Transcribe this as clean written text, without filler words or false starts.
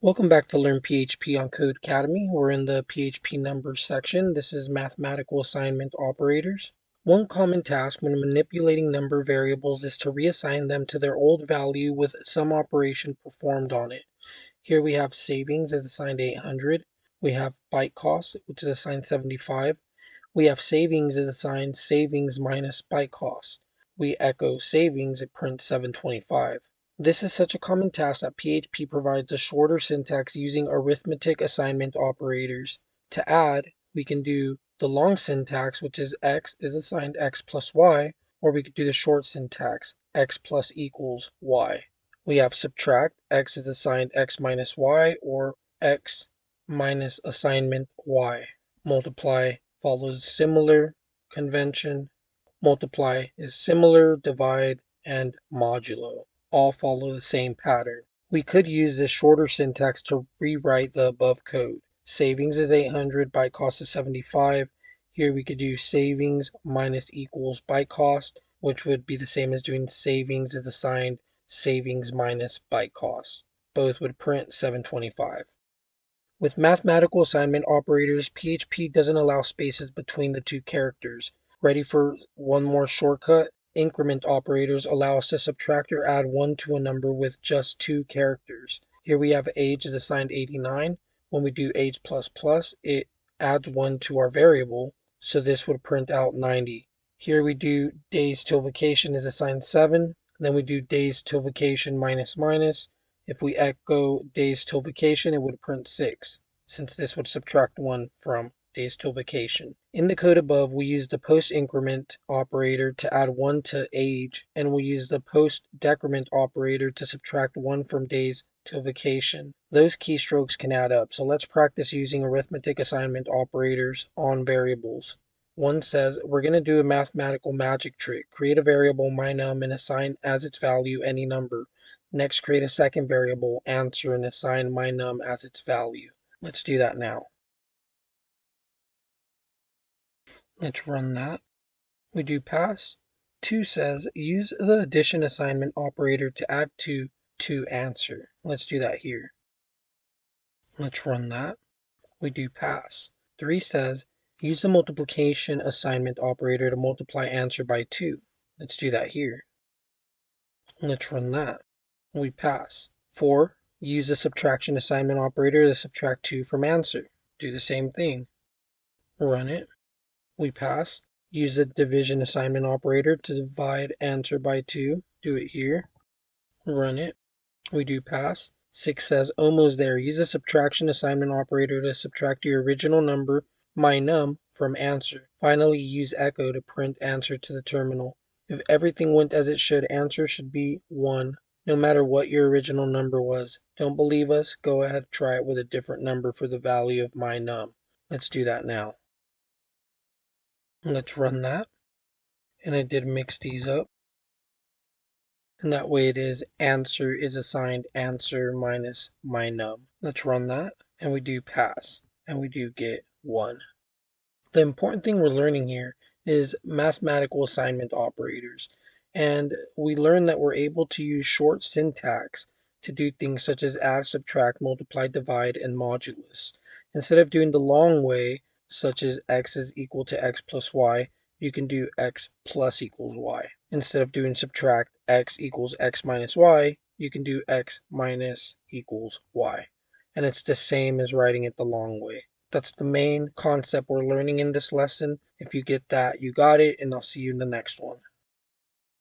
Welcome back to Learn PHP on Codecademy. We're in the PHP numbers section. This is mathematical assignment operators. One common task when manipulating number variables is to reassign them to their old value with some operation performed on it. Here we have savings is assigned 800. We have byte cost, which is assigned 75. We have savings is assigned savings minus byte cost. We echo savings, it prints 725. This is such a common task that PHP provides a shorter syntax using arithmetic assignment operators. To add, we can do the long syntax, which is x is assigned x plus y, or we could do the short syntax, x plus equals y. We have subtract, x is assigned x minus y, or x minus assignment y. Multiply follows similar convention. Multiply is similar, divide, and modulo all follow the same pattern. We could use this shorter syntax to rewrite the above code. Savings is 800, byte cost is 75. Here we could do savings minus equals byte cost, which would be the same as doing savings is assigned savings minus byte cost. Both would print 725. With mathematical assignment operators, PHP doesn't allow spaces between the two characters. Ready for one more shortcut? Increment operators allow us to subtract or add 1 to a number with just 2 characters. Here we have age is assigned 89. When we do age plus plus, it adds 1 to our variable, so this would print out 90. Here we do days till vacation is assigned 7. Then we do days till vacation minus minus. If we echo days till vacation, it would print 6, since this would subtract 1 from days till vacation. In the code above, we use the post increment operator to add 1 to age, and we use the post decrement operator to subtract 1 from days till vacation. Those keystrokes can add up, so let's practice using arithmetic assignment operators on variables. One says, we're going to do a mathematical magic trick. Create a variable mynum and assign as its value any number. Next, create a second variable, answer, and assign mynum as its value. Let's do that now. Let's run that. We do pass. 2 says, use the addition assignment operator to add 2 to answer. Let's do that here. Let's run that. We do pass. 3 says, use the multiplication assignment operator to multiply answer by 2. Let's do that here. Let's run that. We pass. 4, use the subtraction assignment operator to subtract 2 from answer. Do the same thing. Run it. We pass. Use the division assignment operator to divide answer by 2. Do it here. Run it. We do pass. 6 says, almost there. Use the subtraction assignment operator to subtract your original number, mynum, from answer. Finally, use echo to print answer to the terminal. If everything went as it should, answer should be 1, no matter what your original number was. Don't believe us? Go ahead and try it with a different number for the value of mynum. Let's do that now. Let's run that. And I did mix these up. And that way it is answer is assigned answer minus mynum. Let's run that. And we do pass. And we do get 1. The important thing we're learning here is mathematical assignment operators. And we learn that we're able to use short syntax to do things such as add, subtract, multiply, divide, and modulus. Instead of doing the long way, such as x is equal to x plus y, you can do x plus equals y. Instead of doing subtract x equals x minus y, you can do x minus equals y. And it's the same as writing it the long way. That's the main concept we're learning in this lesson. If you get that, you got it, and I'll see you in the next one.